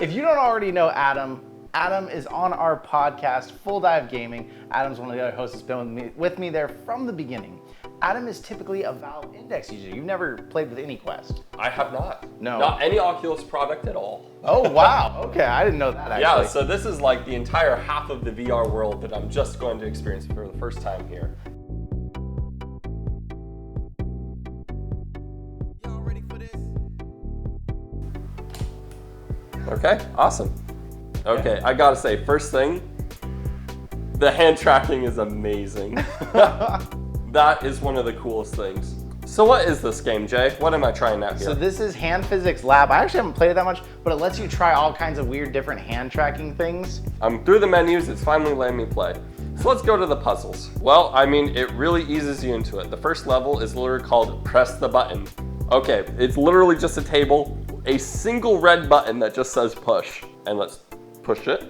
If you don't already know Adam, Adam is on our podcast, Full Dive Gaming. Adam's one of the other hosts that's been with me there from the beginning. Adam is typically a Valve Index user. You've never played with any Quest. I have not. No. Not any Oculus product at all. Oh, wow. Okay, I didn't know that, actually. Yeah, so this is like the entire half of the VR world that I'm just going to experience for the first time here. Y'all ready for this? Okay, awesome. Okay, I gotta say, first thing, the hand tracking is amazing. That is one of the coolest things. So what is this game, Jay? What am I trying out here? So this is Hand Physics Lab. I actually haven't played it that much, but it lets you try all kinds of weird different hand tracking things. I'm through the menus, it's finally letting me play. So let's go to the puzzles. Well, I mean, it really eases you into it. The first level is literally called Press the Button. Okay, it's literally just a table, a single red button that just says push. And let's push it.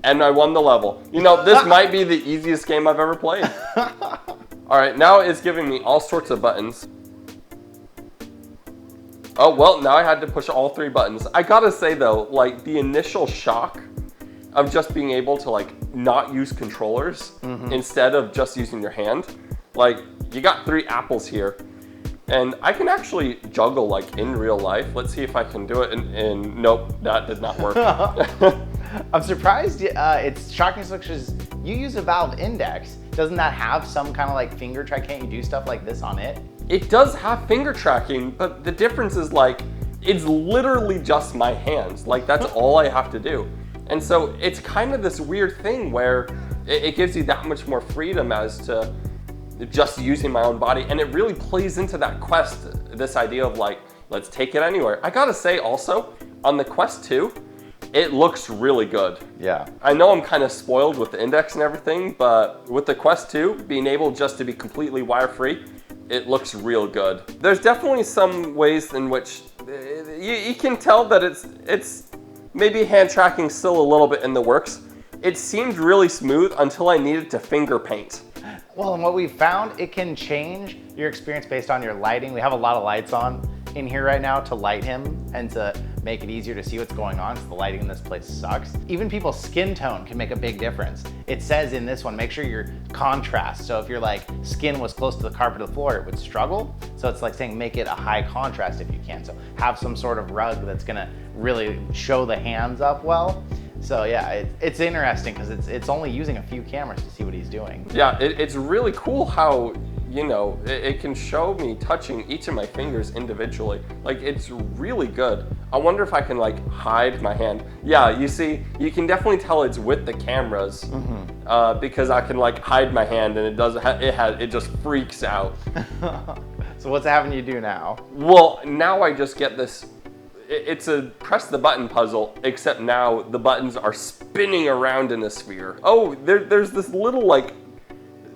And I won the level. You know, this might be the easiest game I've ever played. All right, now it's giving me all sorts of buttons. Oh, well, now I had to push all 3 buttons. I gotta say though, like the initial shock of just being able to like not use controllers instead of just using your hand. Like you got 3 apples here and I can actually juggle like in real life. Let's see if I can do it and nope, that did not work. I'm surprised it's shocking because you use a Valve Index. Doesn't that have some kind of like finger track? Can't you do stuff like this on it? It does have finger tracking, but the difference is like, it's literally just my hands. Like that's all I have to do. And so it's kind of this weird thing where it gives you that much more freedom as to just using my own body. And it really plays into that Quest, this idea of like, let's take it anywhere. I gotta say also, on the Quest 2, it looks really good. Yeah. I know I'm kind of spoiled with the Index and everything, but with the Quest 2, being able just to be completely wire-free, it looks real good. There's definitely some ways in which you can tell that it's maybe hand tracking still a little bit in the works. It seemed really smooth until I needed to finger paint. Well, and what we found, it can change your experience based on your lighting. We have a lot of lights on in here right now to light him and to make it easier to see what's going on because the lighting in this place sucks. Even people's skin tone can make a big difference. It says in this one, make sure your contrast. So if your like skin was close to the carpet or the floor, it would struggle. So it's like saying make it a high contrast if you can. So have some sort of rug that's gonna really show the hands up well. So yeah, it's interesting because it's only using a few cameras to see what he's doing. Yeah, it's really cool how, you know, it can show me touching each of my fingers individually. Like, it's really good. I wonder if I can like hide my hand. Yeah, you see, you can definitely tell it's with the cameras because I can like hide my hand and it just freaks out. So what's having you do now? Well, now I just get this, it's a press the button puzzle, except now the buttons are spinning around in a sphere. Oh, there's this little like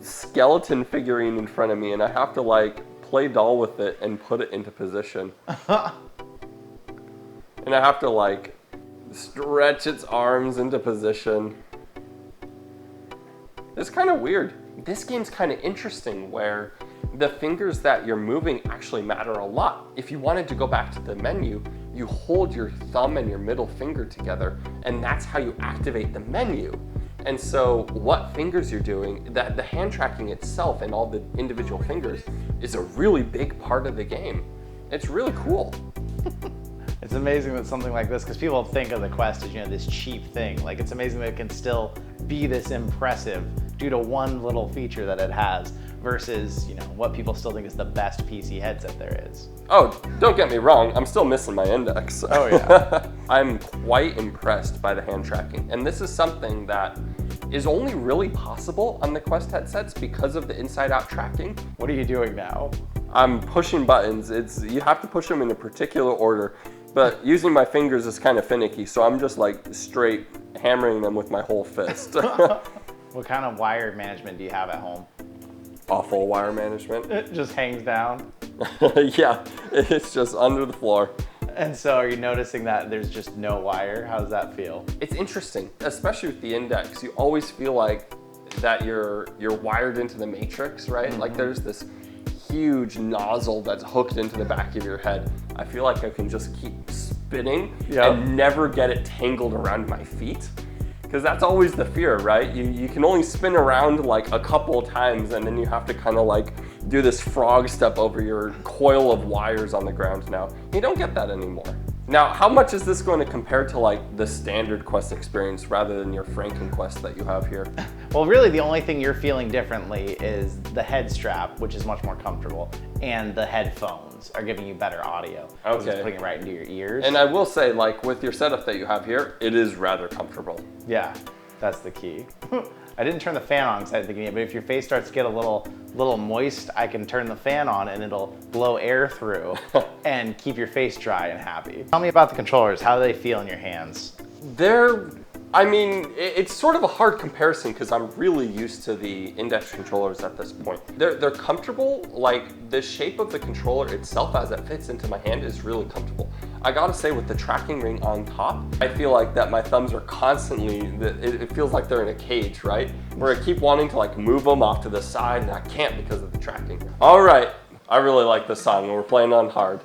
skeleton figurine in front of me and I have to like play doll with it and put it into position. And I have to like stretch its arms into position. It's kind of weird. This game's kind of interesting where the fingers that you're moving actually matter a lot. If you wanted to go back to the menu, you hold your thumb and your middle finger together and that's how you activate the menu. And so what fingers you're doing, that the hand tracking itself and all the individual fingers is a really big part of the game. It's really cool. It's amazing that something like this, because people think of the Quest as, you know, this cheap thing. Like, it's amazing that it can still be this impressive due to one little feature that it has versus, you know, what people still think is the best PC headset there is. Oh, don't get me wrong, I'm still missing my Index. Oh yeah. I'm quite impressed by the hand tracking. And this is something that is only really possible on the Quest headsets because of the inside-out tracking. What are you doing now? I'm pushing buttons. You have to push them in a particular order, but using my fingers is kind of finicky, so I'm just like straight hammering them with my whole fist. What kind of wire management do you have at home? Awful wire management. It just hangs down. Yeah, it's just under the floor. And so are you noticing that there's just no wire? How does that feel? It's interesting, especially with the Index. You always feel like that you're wired into the matrix, right? Like there's this huge nozzle that's hooked into the back of your head, I feel like I can just keep spinning and never get it tangled around my feet. Because that's always the fear, right? You can only spin around like a couple of times, and then you have to kind of like do this frog step over your coil of wires on the ground now. You don't get that anymore. Now, how much is this going to compare to like the standard Quest experience rather than your Frankenquest that you have here? Well, really the only thing you're feeling differently is the head strap, which is much more comfortable, and the headphones are giving you better audio. Okay. It's putting it right into your ears. And I will say, like with your setup that you have here, it is rather comfortable. Yeah, that's the key. I didn't turn the fan on because I didn't think of it, but if your face starts to get a little moist, I can turn the fan on and it'll blow air through and keep your face dry and happy. Tell me about the controllers. How do they feel in your hands? I mean, it's sort of a hard comparison because I'm really used to the index controllers at this point. They're comfortable, like the shape of the controller itself as it fits into my hand is really comfortable. I gotta say, with the tracking ring on top, I feel like that my thumbs are constantly, it feels like they're in a cage, right? Where I keep wanting to like move them off to the side and I can't because of the tracking. All right, I really like this song and we're playing on hard.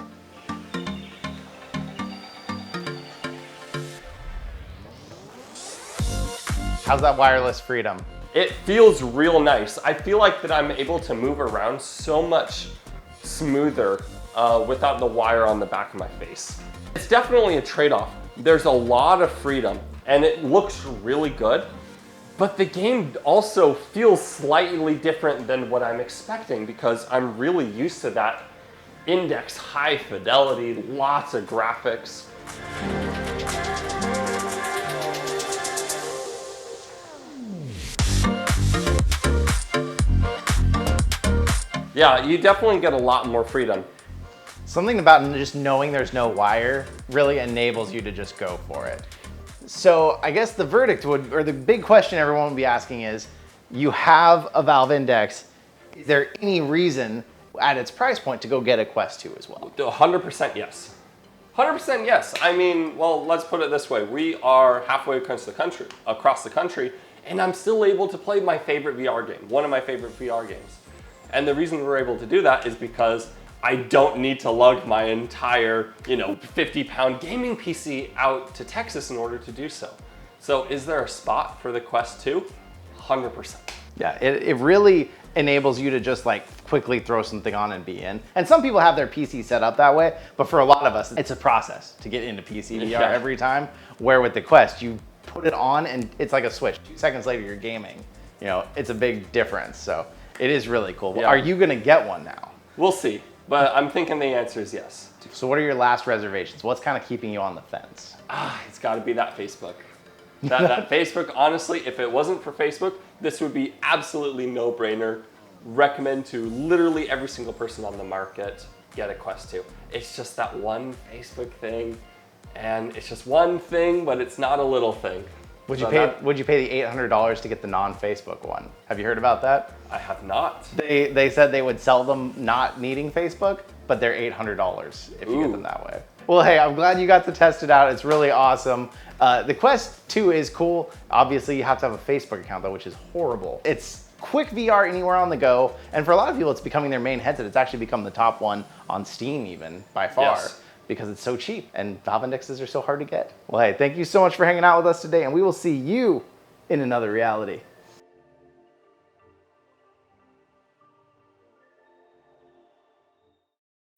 How's that wireless freedom? It feels real nice. I feel like that I'm able to move around so much smoother without the wire on the back of my face. It's definitely a trade-off. There's a lot of freedom and it looks really good, but the game also feels slightly different than what I'm expecting because I'm really used to that index high fidelity, lots of graphics. Yeah, you definitely get a lot more freedom. Something about just knowing there's no wire really enables you to just go for it. So I guess the verdict would, or the big question everyone would be asking is, you have a Valve Index, is there any reason at its price point to go get a Quest 2 as well? 100% yes. 100% yes. I mean, well, let's put it this way. We are halfway across the country, and I'm still able to play my favorite VR game, one of my favorite VR games. And the reason we're able to do that is because I don't need to lug my entire, 50-pound gaming PC out to Texas in order to do so. So is there a spot for the Quest 2? 100%. Yeah, it really enables you to just like quickly throw something on and be in. And some people have their PC set up that way, but for a lot of us, it's a process to get into PC VR every time, where with the Quest, you put it on and it's like a switch. 2 seconds later, you're gaming. It's a big difference. So it is really cool. Yeah. Are you gonna get one now? We'll see, but I'm thinking the answer is yes. So what are your last reservations? What's kind of keeping you on the fence? It's gotta be that Facebook. That Facebook, honestly, if it wasn't for Facebook, this would be absolutely no-brainer. Recommend to literally every single person on the market, get a Quest 2. It's just that one Facebook thing, and it's just one thing, but it's not a little thing. Would you pay the $800 to get the non-Facebook one? Have you heard about that? I have not. They said they would sell them not needing Facebook, but they're $800 if you get them that way. Well, hey, I'm glad you got to test it out. It's really awesome. The Quest 2 is cool. Obviously, you have to have a Facebook account though, which is horrible. It's quick VR anywhere on the go, and for a lot of people, it's becoming their main headset. It's actually become the top one on Steam even, by far. Yes. Because it's so cheap and Valve Indexes are so hard to get. Well, hey, thank you so much for hanging out with us today, and we will see you in another reality.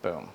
Boom.